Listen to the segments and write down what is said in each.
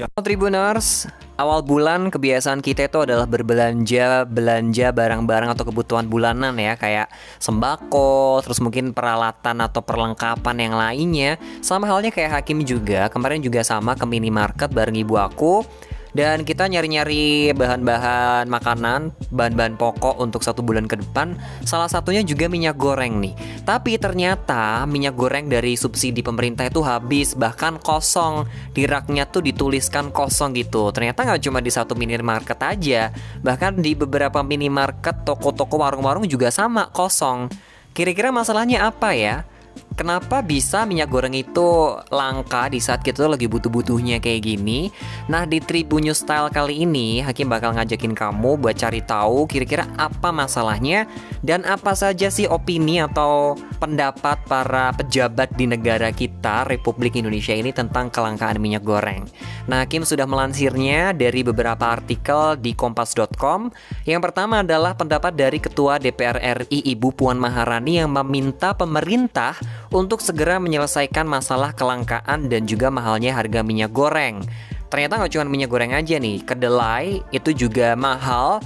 Tribuners, awal bulan kebiasaan kita itu adalah belanja barang-barang atau kebutuhan bulanan ya, kayak sembako, terus mungkin peralatan atau perlengkapan yang lainnya. Sama halnya kayak Hakim juga, kemarin juga sama ke minimarket bareng ibu aku. Dan kita nyari-nyari bahan-bahan makanan, bahan-bahan pokok untuk 1 bulan ke depan. Salah satunya juga minyak goreng nih. Tapi ternyata minyak goreng dari subsidi pemerintah itu habis, bahkan kosong. Di raknya tuh dituliskan kosong gitu. Ternyata nggak cuma di satu minimarket aja, bahkan di beberapa minimarket, toko-toko, warung-warung juga sama, kosong. Kira-kira masalahnya apa ya? Kenapa bisa minyak goreng itu langka di saat kita tuh lagi butuh-butuhnya kayak gini? Nah, di Tribun News Style kali ini Hakim bakal ngajakin kamu buat cari tahu kira-kira apa masalahnya dan apa saja sih opini atau pendapat para pejabat di negara kita, Republik Indonesia ini, tentang kelangkaan minyak goreng. Nah, Hakim sudah melansirnya dari beberapa artikel di kompas.com. Yang pertama adalah pendapat dari Ketua DPR RI Ibu Puan Maharani yang meminta pemerintah untuk segera menyelesaikan masalah kelangkaan dan juga mahalnya harga minyak goreng. Ternyata nggak cuma minyak goreng aja nih, kedelai itu juga mahal.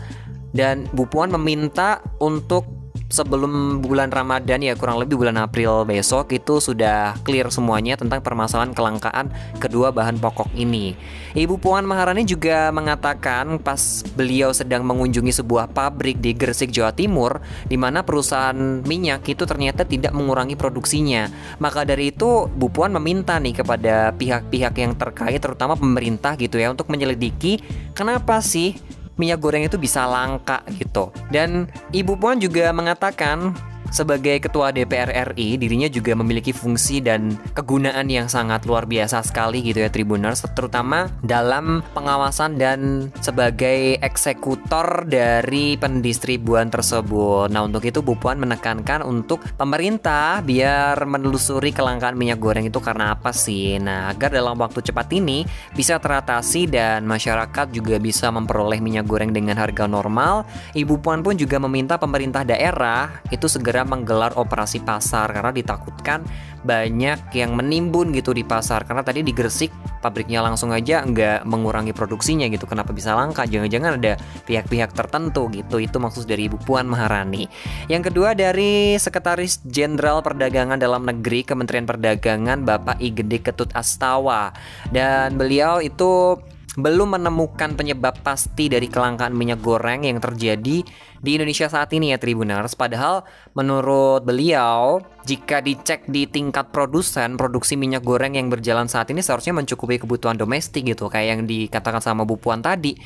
Dan Bu Puan meminta untuk sebelum bulan Ramadan, ya kurang lebih bulan April besok, itu sudah clear semuanya tentang permasalahan kelangkaan kedua bahan pokok ini. Ibu Puan Maharani juga mengatakan pas beliau sedang mengunjungi sebuah pabrik di Gresik, Jawa Timur, di mana perusahaan minyak itu ternyata tidak mengurangi produksinya. Maka dari itu Bu Puan meminta nih kepada pihak-pihak yang terkait, terutama pemerintah gitu ya, untuk menyelidiki kenapa sih minyak goreng itu bisa langka gitu. Dan Ibu Puan juga mengatakan sebagai Ketua DPR RI, dirinya juga memiliki fungsi dan kegunaan yang sangat luar biasa sekali gitu ya Tribuners, terutama dalam pengawasan dan sebagai eksekutor dari pendistribuan tersebut. Nah, untuk itu Bu Puan menekankan untuk pemerintah biar menelusuri kelangkaan minyak goreng itu karena apa sih. Nah, agar dalam waktu cepat ini bisa teratasi dan masyarakat juga bisa memperoleh minyak goreng dengan harga normal. Ibu Puan pun juga meminta pemerintah daerah itu segera menggelar operasi pasar karena ditakutkan banyak yang menimbun gitu di pasar. Karena tadi di Gresik pabriknya langsung aja nggak mengurangi produksinya gitu. Kenapa bisa langka? Jangan-jangan ada pihak-pihak tertentu gitu. Itu maksud dari Ibu Puan Maharani. Yang kedua dari Sekretaris Jenderal Perdagangan Dalam Negeri Kementerian Perdagangan Bapak I Gede Ketut Astawa. Dan beliau itu belum menemukan penyebab pasti dari kelangkaan minyak goreng yang terjadi di Indonesia saat ini ya Tribuners. Padahal menurut beliau, jika dicek di tingkat produksi minyak goreng yang berjalan saat ini seharusnya mencukupi kebutuhan domestik gitu. Kayak yang dikatakan sama Bu Puan tadi,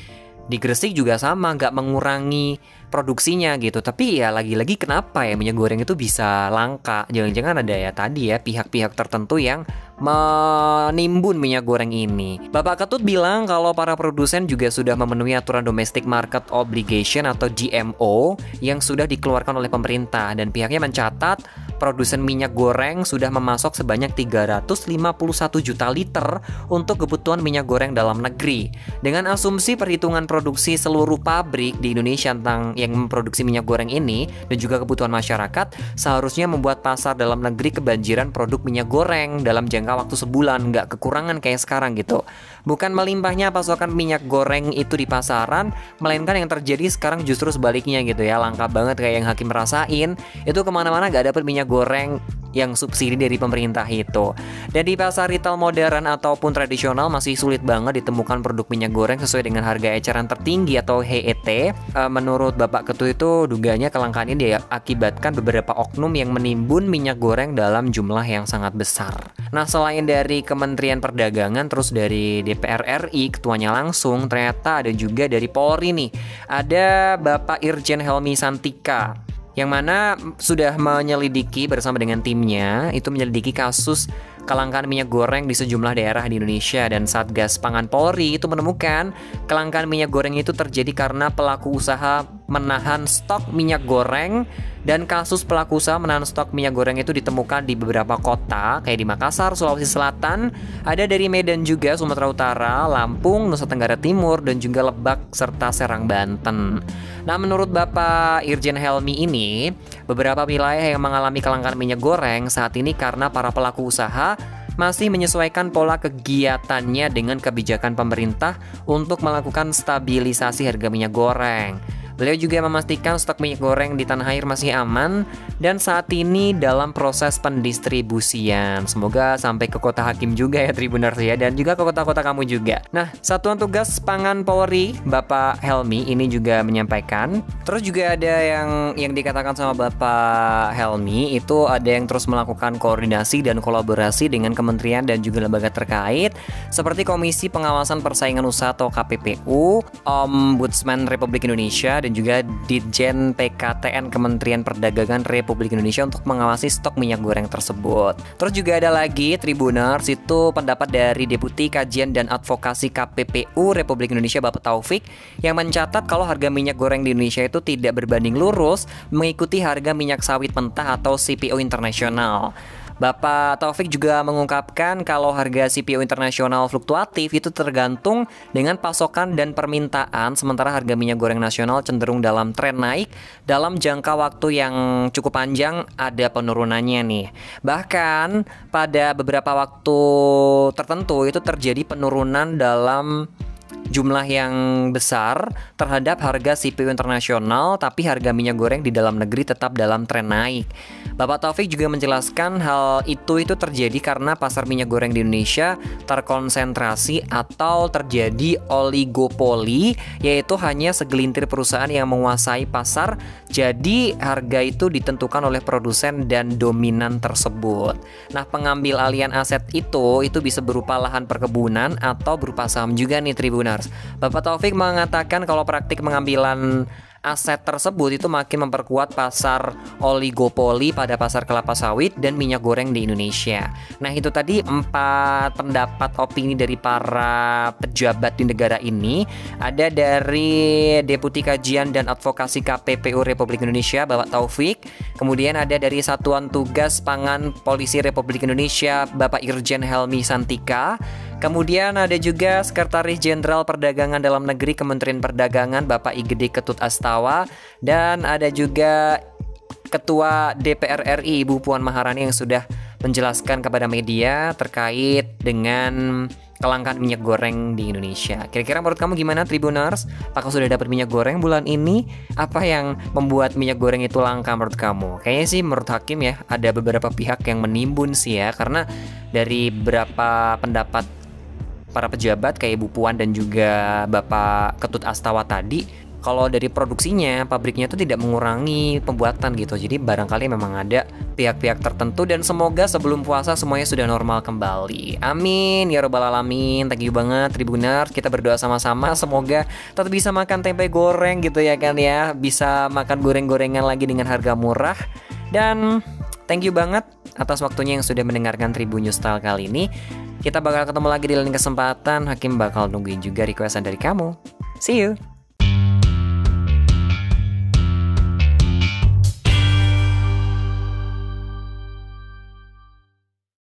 di Gresik juga sama, nggak mengurangi produksinya gitu. Tapi ya lagi-lagi kenapa ya minyak goreng itu bisa langka? Jangan-jangan ada ya tadi ya pihak-pihak tertentu yang menimbun minyak goreng ini. Bapak Ketut bilang kalau para produsen juga sudah memenuhi aturan Domestic Market Obligation atau DMO yang sudah dikeluarkan oleh pemerintah, dan pihaknya mencatat produsen minyak goreng sudah memasok sebanyak 351 juta liter untuk kebutuhan minyak goreng dalam negeri. Dengan asumsi perhitungan produksi seluruh pabrik di Indonesia tentang yang memproduksi minyak goreng ini dan juga kebutuhan masyarakat, seharusnya membuat pasar dalam negeri kebanjiran produk minyak goreng dalam jangka waktu sebulan, nggak kekurangan kayak sekarang gitu. Bukan melimpahnya pasokan minyak goreng itu di pasaran, melainkan yang terjadi sekarang justru sebaliknya gitu ya. Langka banget kayak yang Hakim rasain, itu kemana-mana nggak dapet minyak goreng yang subsidi dari pemerintah itu. Dan di pasar retail modern ataupun tradisional masih sulit banget ditemukan produk minyak goreng sesuai dengan harga eceran tertinggi atau HET. Menurut Bapak Ketua itu dugaannya kelangkaan ini diakibatkan beberapa oknum yang menimbun minyak goreng dalam jumlah yang sangat besar. Nah, selain dari Kementerian Perdagangan, terus dari DPR RI ketuanya langsung, ternyata ada juga dari Polri nih. Ada Bapak Irjen Helmi Santika, yang mana sudah menyelidiki bersama dengan timnya, itu menyelidiki kasus kelangkaan minyak goreng di sejumlah daerah di Indonesia. Dan Satgas Pangan Polri itu menemukan kelangkaan minyak goreng itu terjadi karena pelaku usaha menahan stok minyak goreng. Dan kasus pelaku usaha menahan stok minyak goreng itu ditemukan di beberapa kota kayak di Makassar, Sulawesi Selatan, ada dari Medan juga, Sumatera Utara, Lampung, Nusa Tenggara Timur, dan juga Lebak serta Serang, Banten. Nah, menurut Bapak Irjen Helmi ini, beberapa wilayah yang mengalami kelangkaan minyak goreng saat ini karena para pelaku usaha masih menyesuaikan pola kegiatannya dengan kebijakan pemerintah untuk melakukan stabilisasi harga minyak goreng. Beliau juga memastikan stok minyak goreng di tanah air masih aman dan saat ini dalam proses pendistribusian. Semoga sampai ke kota Hakim juga ya Tribuners ya, dan juga ke kota-kota kamu juga. Nah, Satuan Tugas Pangan Polri, Bapak Helmi ini juga menyampaikan. Terus juga ada yang dikatakan sama Bapak Helmi itu ada yang terus melakukan koordinasi dan kolaborasi dengan kementerian dan juga lembaga terkait seperti Komisi Pengawasan Persaingan Usaha atau KPPU, Ombudsman Republik Indonesia, dan juga Ditjen PKTN Kementerian Perdagangan Republik Indonesia untuk mengawasi stok minyak goreng tersebut. Terus juga ada lagi Tribuners, itu pendapat dari Deputi Kajian dan Advokasi KPPU Republik Indonesia Bapak Taufik yang mencatat kalau harga minyak goreng di Indonesia itu tidak berbanding lurus mengikuti harga minyak sawit mentah atau CPO internasional. Bapak Taufik juga mengungkapkan kalau harga CPO internasional fluktuatif itu tergantung dengan pasokan dan permintaan, sementara harga minyak goreng nasional cenderung dalam tren naik. Dalam jangka waktu yang cukup panjang ada penurunannya nih. Bahkan pada beberapa waktu tertentu itu terjadi penurunan dalam jumlah yang besar terhadap harga CPO internasional, tapi harga minyak goreng di dalam negeri tetap dalam tren naik. Bapak Taufik juga menjelaskan hal itu terjadi karena pasar minyak goreng di Indonesia terkonsentrasi atau terjadi oligopoli, yaitu hanya segelintir perusahaan yang menguasai pasar, jadi harga itu ditentukan oleh produsen dan dominan tersebut. Nah, pengambil alihan aset itu bisa berupa lahan perkebunan atau berupa saham juga nih Tribuners. Bapak Taufik mengatakan kalau praktik pengambilan aset tersebut itu makin memperkuat pasar oligopoli pada pasar kelapa sawit dan minyak goreng di Indonesia. Nah, itu tadi 4 pendapat opini dari para pejabat di negara ini. Ada dari Deputi Kajian dan Advokasi KPPU Republik Indonesia Bapak Taufik, kemudian ada dari Satuan Tugas Pangan Polisi Republik Indonesia Bapak Irjen Helmi Santika, kemudian ada juga Sekretaris Jenderal Perdagangan Dalam Negeri Kementerian Perdagangan Bapak Igede Ketut Astawa, dan ada juga Ketua DPR RI Ibu Puan Maharani yang sudah menjelaskan kepada media terkait dengan kelangkaan minyak goreng di Indonesia. Kira-kira menurut kamu gimana Tribuners? Apakah sudah dapat minyak goreng bulan ini? Apa yang membuat minyak goreng itu langka menurut kamu? Kayaknya sih menurut Hakim ya ada beberapa pihak yang menimbun sih ya, karena dari beberapa pendapat para pejabat kayak Ibu Puan dan juga Bapak Ketut Astawa tadi, kalau dari produksinya, pabriknya itu tidak mengurangi pembuatan gitu. Jadi barangkali memang ada pihak-pihak tertentu, dan semoga sebelum puasa semuanya sudah normal kembali. Amin ya robbal alamin. Thank you banget Tribuners. Kita berdoa sama-sama semoga tetap bisa makan tempe goreng gitu ya kan ya. Bisa makan goreng-gorengan lagi dengan harga murah. Dan thank you banget atas waktunya yang sudah mendengarkan Tribun News Style kali ini. Kita bakal ketemu lagi di lain kesempatan. Hakim bakal nungguin juga requestan dari kamu. See you.